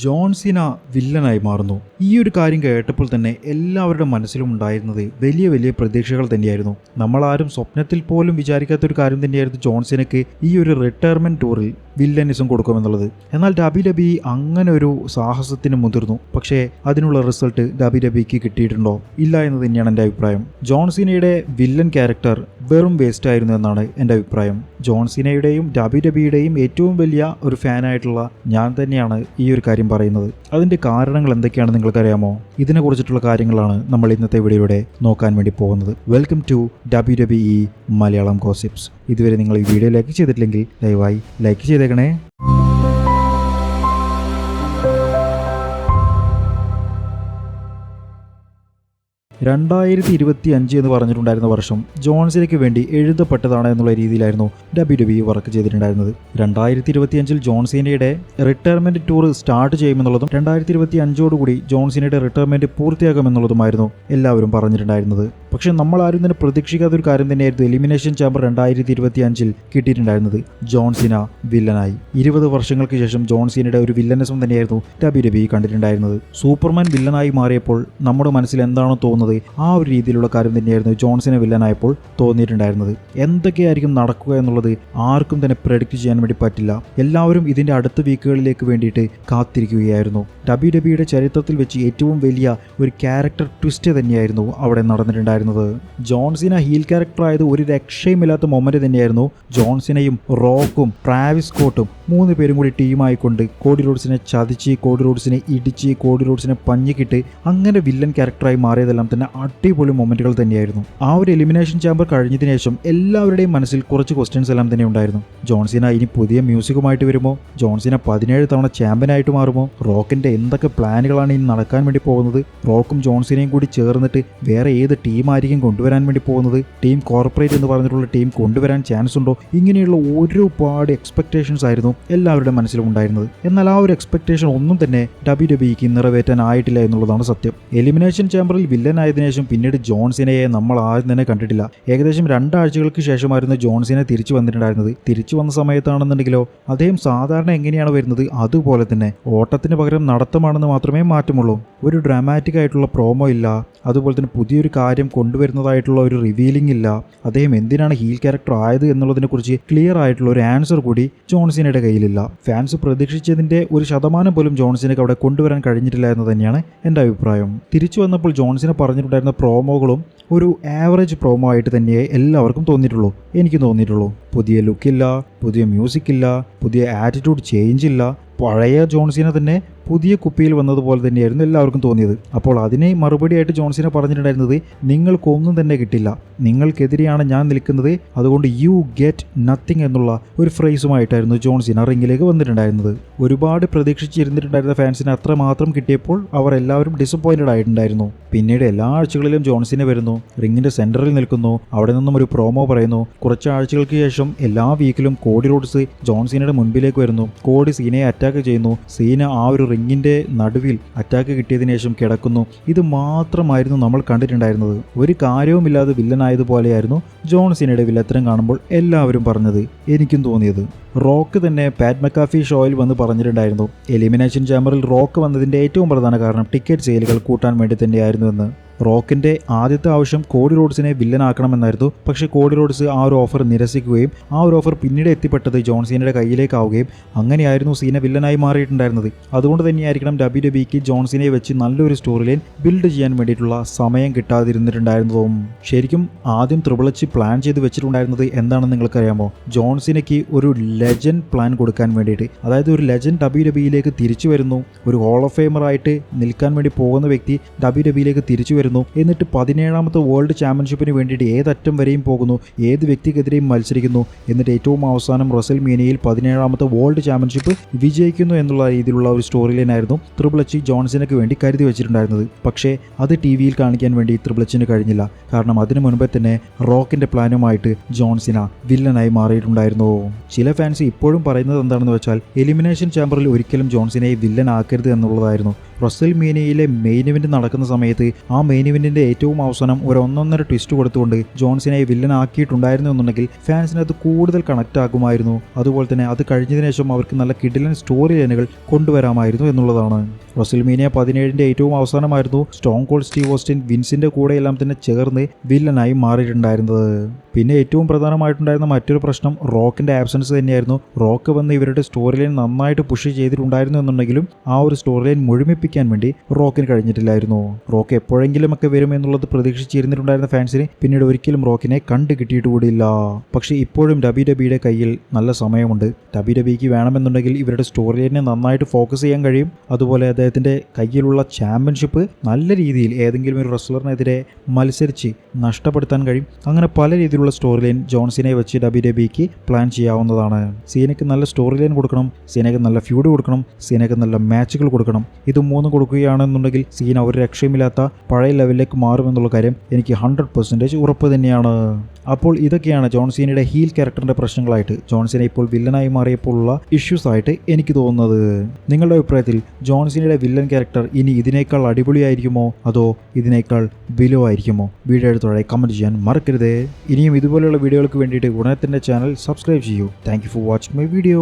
John Cena വില്ലനായി മാറുന്നു. ഈ ഒരു കാര്യം കേട്ടപ്പോൾ തന്നെ എല്ലാവരുടെ മനസ്സിലും ഉണ്ടായിരുന്നത് വലിയ വലിയ പ്രതീക്ഷകൾ തന്നെയായിരുന്നു. നമ്മളാരും സ്വപ്നത്തിൽ പോലും വിചാരിക്കാത്തൊരു കാര്യം തന്നെയായിരുന്നു ജോൺ സീനയ്ക്ക് ഈ ഒരു റിട്ടയർമെന്റ് ടൂറിൽ വില്ലനിസം കൊടുക്കുമെന്നുള്ളത്. എന്നാൽ WWE അങ്ങനെ ഒരു സാഹസത്തിന് മുതിർന്നു. പക്ഷേ അതിനുള്ള റിസൾട്ട് WWEക്ക് കിട്ടിയിട്ടുണ്ടോ? ഇല്ല എന്ന് തന്നെയാണ് എൻ്റെ അഭിപ്രായം. ജോൺ സീനയുടെ വില്ലൻ ക്യാരക്ടർ വെറും വേസ്റ്റ് ആയിരുന്നു എന്നാണ് എൻ്റെ അഭിപ്രായം. ജോൺ സീനയുടെയും WWEയുടെയും ഏറ്റവും വലിയ ഒരു ഫാനായിട്ടുള്ള ഞാൻ തന്നെയാണ് ഈ ഒരു കാര്യം പറയുന്നത്. അതിൻ്റെ കാരണങ്ങൾ എന്തൊക്കെയാണെന്ന് നിങ്ങൾക്കറിയാമോ? ഇതിനെക്കുറിച്ചിട്ടുള്ള കാര്യങ്ങളാണ് നമ്മൾ ഇന്നത്തെ വീഡിയോയിലൂടെ നോക്കാൻ വേണ്ടി പോകുന്നത്. Welcome to WWE Malayalam gossips. ഇതുവരെ നിങ്ങൾ ഈ വീഡിയോ ലൈക്ക് ചെയ്തിട്ടില്ലെങ്കിൽ ദയവായി ലൈക്ക് ചെയ്തേക്കണേ. 2025 എന്ന് പറഞ്ഞിട്ടുണ്ടായിരുന്ന വർഷം ജോൺ സീനയ്ക്ക് വേണ്ടി എഴുതപ്പെട്ടതാണ് എന്നുള്ള രീതിയിലായിരുന്നു WWE വർക്ക് ചെയ്തിട്ടുണ്ടായിരുന്നത്. 2025 ജോൺ സീനയുടെ റിട്ടയർമെന്റ് ടൂർ സ്റ്റാർട്ട് ചെയ്യുമെന്നുള്ളതും 2025 ജോൺ സീനയുടെ റിട്ടയർമെന്റ് പൂർത്തിയാക്കുമെന്നുള്ളതുമായിരുന്നു എല്ലാവരും പറഞ്ഞിട്ടുണ്ടായിരുന്നത്. പക്ഷേ നമ്മൾ ആരും തന്നെ പ്രതീക്ഷിക്കാത്ത ഒരു കാര്യം തന്നെയായിരുന്നു എലിമിനേഷൻ ചാമ്പർ 2025 കിട്ടിയിട്ടുണ്ടായിരുന്നത്. ജോൺ സീന വില്ലനായി. 20 വർഷങ്ങൾക്ക് ശേഷം ജോൺ സീനയുടെ ഒരു വില്ലനിസം തന്നെയായിരുന്നു WWE കണ്ടിട്ടുണ്ടായിരുന്നത്. സൂപ്പർമാൻ വില്ലനായി മാറിയപ്പോൾ നമ്മുടെ മനസ്സിൽ എന്താണോ തോന്നുന്നത് ആ ഒരു രീതിയിലുള്ള കാര്യം തന്നെയായിരുന്നു ജോൺ സീന വില്ലനായപ്പോൾ തോന്നിയിട്ടുണ്ടായിരുന്നത്. എന്തൊക്കെയായിരിക്കും നടക്കുക എന്നുള്ളത് ആർക്കും തന്നെ പ്രെഡിക്റ്റ് ചെയ്യാൻ വേണ്ടി പറ്റില്ല. എല്ലാവരും ഇതിന്റെ അടുത്ത വീക്കുകളിലേക്ക് വേണ്ടിയിട്ട് കാത്തിരിക്കുകയായിരുന്നു. WWEയുടെ ചരിത്രത്തിൽ വെച്ച് ഏറ്റവും വലിയ ഒരു ക്യാരക്ടർ ട്വിസ്റ്റ് തന്നെയായിരുന്നു അവിടെ നടന്നിട്ടുണ്ടായിരുന്നത്. ജോൺ സീന ഹീൽ ക്യാരക്ടർ ആയത് ഒരു രക്ഷയുമില്ലാത്ത മൊമെന്റ് തന്നെയായിരുന്നു. ജോൺ സീനയും റോക്കും ട്രാവിസ് സ്കോട്ടും 3 പേരും കൂടി ടീമായിക്കൊണ്ട് കോഡി റോഡ്സിനെ ചതിച്ച്, കോഡി റോഡ്സിനെ ഇടിച്ച്, കോഡി റോഡ്സിനെ പഞ്ഞിക്കിട്ട് അങ്ങനെ വില്ലൻ ക്യാരക്ടറായി മാറിയതെല്ലാം തന്നെ അടിപൊളി മൊമെന്റുകൾ തന്നെയായിരുന്നു. ആ ഒരു എലിമിനേഷൻ ചാമ്പർ കഴിഞ്ഞതിന് ശേഷം എല്ലാവരുടെയും മനസ്സിൽ കുറച്ച് ക്വസ്റ്റ്യൻസ് എല്ലാം തന്നെ ഉണ്ടായിരുന്നു. ജോൺ സീന ഇനി പുതിയ മ്യൂസിക്കുമായിട്ട് വരുമോ? ജോൺ സീന 17 തവണ ചാമ്പ്യനായിട്ട് മാറുമോ? റോക്കിന്റെ എന്തൊക്കെ പ്ലാനുകളാണ് ഇനി നടക്കാൻ വേണ്ടി പോകുന്നത്? റോക്കും ജോൺ സീനയും കൂടി ചേർന്നിട്ട് വേറെ ഏത് ടീമായിരിക്കും കൊണ്ടുവരാൻ വേണ്ടി പോകുന്നത്? ടീം കോർപ്പറേറ്റ് എന്ന് പറഞ്ഞിട്ടുള്ള ടീം കൊണ്ടുവരാൻ ചാൻസ് ഉണ്ടോ? ഇങ്ങനെയുള്ള ഒരുപാട് എക്സ്പെക്ടേഷൻസ് ആയിരുന്നു എല്ലാവരുടെ മനസ്സിലും ഉണ്ടായിരുന്നത്. എന്നാൽ ആ ഒരു എക്സ്പെക്ടേഷൻ ഒന്നും തന്നെ WWEക്ക് നിറവേറ്റാനായിട്ടില്ല എന്നുള്ളതാണ് സത്യം. എലിമിനേഷൻ ചാമ്പറിൽ വില്ലനായതിനു ശേഷം പിന്നീട് ജോൺ സീനയെ നമ്മൾ ആരും തന്നെ കണ്ടിട്ടില്ല. ഏകദേശം 2 ആഴ്ചകൾക്ക് ശേഷമായിരുന്നു ജോൺ സീന തിരിച്ചു വന്നിട്ടുണ്ടായിരുന്നത്. തിരിച്ചു വന്ന സമയത്താണെന്നുണ്ടെങ്കിലോ അദ്ദേഹം സാധാരണ എങ്ങനെയാണ് വരുന്നത് അതുപോലെ തന്നെ ഓട്ടത്തിന് പകരം നടത്തമാണെന്ന് മാത്രമേ മാറ്റമുള്ളൂ. ഒരു ഡ്രാമാറ്റിക് ആയിട്ടുള്ള പ്രോമോ ഇല്ല. അതുപോലെ തന്നെ പുതിയൊരു കാര്യം കൊണ്ടുവരുന്നതായിട്ടുള്ള ഒരു റിവീലിംഗ് ഇല്ല. അദ്ദേഹം എന്തിനാണ് ഹീൽ ക്യാരക്ടർ ആയത് എന്നുള്ളതിനെ കുറിച്ച് ക്ലിയർ ആയിട്ടുള്ള ഒരു ആൻസർ കൂടി ജോൺ സീനയുടെ കയ്യിലില്ല. ഫാൻസ് പ്രതീക്ഷിച്ചതിന്റെ 1% പോലും ജോൺ സീനയ്ക്ക് അവിടെ കൊണ്ടുവരാൻ കഴിഞ്ഞിട്ടില്ല എന്ന് തന്നെയാണ് എൻ്റെ അഭിപ്രായം. തിരിച്ചു വന്നപ്പോൾ ജോൺ സീന പറഞ്ഞിട്ടുണ്ടായിരുന്ന പ്രോമോകളും ഒരു ആവറേജ് പ്രോമോ ആയിട്ട് തന്നെയേ എല്ലാവർക്കും തോന്നിയിട്ടുള്ളൂ. എനിക്ക് തോന്നിയിട്ടുള്ളൂ. പുതിയ ലുക്കില്ല, പുതിയ മ്യൂസിക് ഇല്ല, പുതിയ ആറ്റിറ്റ്യൂഡ് ചേഞ്ച് ഇല്ല. പഴയ ജോൺ സീന തന്നെ പുതിയ കുപ്പിയിൽ വന്നതുപോലെ തന്നെയായിരുന്നു എല്ലാവർക്കും തോന്നിയത്. അപ്പോൾ അതിനെ മറുപടിയായിട്ട് ജോൺ സീന പറഞ്ഞിട്ടുണ്ടായിരുന്നത് നിങ്ങൾക്കൊന്നും തന്നെ കിട്ടില്ല, നിങ്ങൾക്കെതിരെയാണ് ഞാൻ നിൽക്കുന്നത്, അതുകൊണ്ട് യു ഗെറ്റ് നത്തിങ് എന്നുള്ള ഒരു ഫ്രേസുമായിട്ടായിരുന്നു ജോൺ സീന റിങ്ങിലേക്ക് വന്നിട്ടുണ്ടായിരുന്നത്. ഒരുപാട് പ്രതീക്ഷിച്ചിരുന്നിട്ടുണ്ടായിരുന്ന ഫാൻസിന് അത്രമാത്രം കിട്ടിയപ്പോൾ അവർ എല്ലാവരും ഡിസപ്പോയിന്റഡ് ആയിട്ടുണ്ടായിരുന്നു. പിന്നീട് എല്ലാ ആഴ്ചകളിലും ജോൺ സീന വരുന്നു, റിങ്ങിന്റെ സെന്ററിൽ നിൽക്കുന്നു, അവിടെ നിന്നും ഒരു പ്രോമോ പറയുന്നു. കുറച്ച് ആഴ്ചകൾക്ക് ശേഷം എല്ലാ വീക്കിലും കോഡി റോഡ്സ് ജോൺ സീനയുടെ മുൻപിലേക്ക് വരുന്നു. കോഡി സീനയെ അറ്റാക്ക് ചെയ്യുന്നു. സീന ആ ഒരു റിങ്ങിന്റെ നടുവിൽ അറ്റാക്ക് കിട്ടിയതിനു ശേഷം കിടക്കുന്നു. ഇത് മാത്രമായിരുന്നു നമ്മൾ കണ്ടിട്ടുണ്ടായിരുന്നത്. ഒരു കാര്യവുമില്ലാതെ വില്ലനായതുപോലെയായിരുന്നു ജോൺ സീനയുടെ വില്ലത്തരം കാണുമ്പോൾ എല്ലാവരും പറഞ്ഞത്. എനിക്കും തോന്നിയത്. റോക്ക് തന്നെ പാറ്റ് മെക്കാഫി ഷോയിൽ വന്ന് പറഞ്ഞിട്ടുണ്ടായിരുന്നു എലിമിനേഷൻ ചാമ്പറിൽ റോക്ക് വന്നതിന്റെ ഏറ്റവും പ്രധാന കാരണം ടിക്കറ്റ് സെയിലുകൾ കൂട്ടാൻ വേണ്ടി തന്നെയായിരുന്നു എന്ന്. റോക്കിന്റെ ആദ്യത്തെ ആവശ്യം കോഡി റോഡ്സിനെ വില്ലനാക്കണമെന്നായിരുന്നു. പക്ഷേ കോഡി റോഡ്സ് ആ ഒരു ഓഫർ നിരസിക്കുകയും ആ ഒരു ഓഫർ പിന്നീട് എത്തിപ്പെട്ടത് ജോൺ സീനയുടെ കയ്യിലേക്കാവുകയും അങ്ങനെയായിരുന്നു സീന വില്ലനായി മാറിയിട്ടുണ്ടായിരുന്നത്. അതുകൊണ്ട് തന്നെയായിരിക്കണം WWEക്ക് ജോൺ സീനയെ വെച്ച് നല്ലൊരു സ്റ്റോറി ലൈൻ ബിൽഡ് ചെയ്യാൻ വേണ്ടിയിട്ടുള്ള സമയം കിട്ടാതിരുന്നിട്ടുണ്ടായിരുന്നതും. ശരിക്കും ആദ്യം ട്രിപ്പിൾ എച്ച് പ്ലാൻ ചെയ്ത് വെച്ചിട്ടുണ്ടായിരുന്നത് എന്താണെന്ന് നിങ്ങൾക്കറിയാമോ? ജോൺ സീനയ്ക്ക് ഒരു ലെജൻഡ് പ്ലാൻ കൊടുക്കാൻ വേണ്ടിയിട്ട്. അതായത് ഒരു ലെജൻഡ് WWEയിലേക്ക് തിരിച്ചു വരുന്നു, ഒരു ഹോൾ ഓഫ് ഫെയിമർ ആയിട്ട് നിൽക്കാൻ വേണ്ടി പോകുന്ന വ്യക്തി WWEയിലേക്ക് തിരിച്ചു വരുന്നു. എന്നിട്ട് 17ാമത്തെ വേൾഡ് ചാമ്പ്യൻഷിപ്പിന് വേണ്ടിയിട്ട് ഏതറ്റം വരെയും പോകുന്നു, ഏത് വ്യക്തിക്കെതിരെയും മത്സരിക്കുന്നു. എന്നിട്ട് ഏറ്റവും അവസാനം റസൽമേനിയയിൽ 17ാമത്തെ വേൾഡ് ചാമ്പ്യൻഷിപ്പ് വിജയിക്കുന്നു എന്നുള്ള രീതിയിലുള്ള ഒരു സ്റ്റോറി ലൈൻ ആയിരുന്നു ട്രിപ്പിൾ എച്ച് ജോൺ സീനയ്ക്ക് വേണ്ടി കരുതി വെച്ചിട്ടുണ്ടായിരുന്നത്. പക്ഷേ അത് TV-യിൽ കാണിക്കാൻ വേണ്ടി ട്രിപ്പിൾ എച്ചിന് കഴിഞ്ഞില്ല. കാരണം അതിനു മുൻപേ തന്നെ റോക്കിന്റെ പ്ലാനുമായിട്ട് ജോൺ സീന വില്ലനായി മാറിയിട്ടുണ്ടായിരുന്നു. ചില ഫാൻസ് ഇപ്പോഴും പറയുന്നത് എന്താണെന്ന് വെച്ചാൽ എലിമിനേഷൻ ചാമ്പറിൽ ഒരിക്കലും ജോൺ സീനയെ വില്ലൻ ആക്കരുത് എന്നുള്ളതായിരുന്നു. റസൽമേനിയയിലെ മെയിൻ ഇവന്റ് നടക്കുന്ന സമയത്ത് ആ മെയിൻ ഇവന്റിന്റെ ഏറ്റവും അവസാനം ഒരു ഒന്നൊന്നര ട്വിസ്റ്റ് കൊടുത്തുകൊണ്ട് ജോൺ സീനയെ വില്ലൻ ആക്കിയിട്ടുണ്ടായിരുന്നു എന്നുണ്ടെങ്കിൽ ഫാൻസിന് അത് കൂടുതൽ കണക്ട് ആകുമായിരുന്നു. അതുപോലെ തന്നെ അത് കഴിഞ്ഞതിന് ശേഷം അവർക്ക് നല്ല കിടിലൻ സ്റ്റോറി ലൈനുകൾ കൊണ്ടുവരാമായിരുന്നു എന്നുള്ളതാണ്. റസൽമേനിയ 17ന്റെ ഏറ്റവും അവസാനമായിരുന്നു സ്റ്റോൺ കോൾഡ് സ്റ്റീവ് ഓസ്റ്റിൻ വിൻസിന്റെ കൂടെ എല്ലാം തന്നെ ചേർന്ന് വില്ലനായി മാറിയിട്ടുണ്ടായിരുന്നത്. പിന്നെ ഏറ്റവും പ്രധാനമായിട്ടുണ്ടായിരുന്ന മറ്റൊരു പ്രശ്നം റോക്കിന്റെ ആബ്സൻസ് തന്നെയായിരുന്നു. റോക്ക് വന്ന് ഇവരുടെ സ്റ്റോറി ലൈൻ നന്നായിട്ട് പുഷ് ചെയ്തിട്ടുണ്ടായിരുന്നു എന്നുണ്ടെങ്കിലും ആ ഒരു സ്റ്റോറി ലൈൻ മുഴുമിപ്പിക്കാൻ വേണ്ടി റോക്കിന് കഴിഞ്ഞിട്ടില്ലായിരുന്നു. റോക്ക് എപ്പോഴെങ്കിലും ഒക്കെ വരും എന്നുള്ളത് പ്രതീക്ഷിച്ചിരുന്നിട്ടുണ്ടായിരുന്ന ഫാൻസിന് പിന്നീട് ഒരിക്കലും റോക്കിനെ കണ്ടു കിട്ടിയിട്ടുകൂടിയില്ല. പക്ഷേ ഇപ്പോഴും WWE കയ്യിൽ നല്ല സമയമുണ്ട്. WWE വേണമെന്നുണ്ടെങ്കിൽ ഇവരുടെ സ്റ്റോറി ലൈനെ നന്നായിട്ട് ഫോക്കസ് ചെയ്യാൻ കഴിയും. അതുപോലെ അദ്ദേഹത്തിന്റെ കയ്യിലുള്ള ചാമ്പ്യൻഷിപ്പ് നല്ല രീതിയിൽ ഏതെങ്കിലും ഒരു റെസ്ലറിനെതിരെ മത്സരിച്ച് നഷ്ടപ്പെടുത്താൻ കഴിയും. അങ്ങനെ പല രീതിയിലുള്ള സ്റ്റോറി ലൈൻ ജോൺ സീനയെ വെച്ച് WWEക്ക് പ്ലാൻ ചെയ്യാവുന്നതാണ്. സീനയ്ക്ക് നല്ല സ്റ്റോറി ലൈൻ കൊടുക്കണം, സീനയ്ക്ക് നല്ല ഫ്യൂഡ് കൊടുക്കണം, സീനയ്ക്ക് നല്ല മാച്ചുകൾ കൊടുക്കണം. ഇത് മൂന്നും കൊടുക്കുകയാണെന്നുണ്ടെങ്കിൽ സീന ഒരു രക്ഷയുമില്ലാത്ത പഴയ ലെവലിലേക്ക് മാറുമെന്നുള്ള കാര്യം എനിക്ക് 100% ഉറപ്പ് തന്നെയാണ്. അപ്പോൾ ഇതൊക്കെയാണ് ജോൺ സീനയുടെ ഹീൽ ക്യാരക്ടറിന്റെ പ്രശ്നങ്ങളായിട്ട് ജോൺ സീന ഇപ്പോൾ വില്ലനായി മാറിയപ്പോഴുള്ള ഇഷ്യൂസ് ആയിട്ട് എനിക്ക് തോന്നുന്നത്. നിങ്ങളുടെ അഭിപ്രായത്തിൽ ജോൺ സീനയുടെ വില്ലൻ ക്യാരക്ടർ ഇനി ഇതിനേക്കാൾ അടിപൊളിയായിരിക്കുമോ അതോ ഇതിനേക്കാൾ ബിലോ ആയിരിക്കുമോ? വീഡിയോ എടുത്തോടെ കമന്റ് ചെയ്യാൻ മറക്കരുത്. ഇനിയും ഇതുപോലെയുള്ള വീഡിയോകൾക്ക് വേണ്ടിയിട്ട് ഉടനെ തന്നെ ചാനൽ സബ്സ്ക്രൈബ് ചെയ്യൂ. Thank you for watching my video.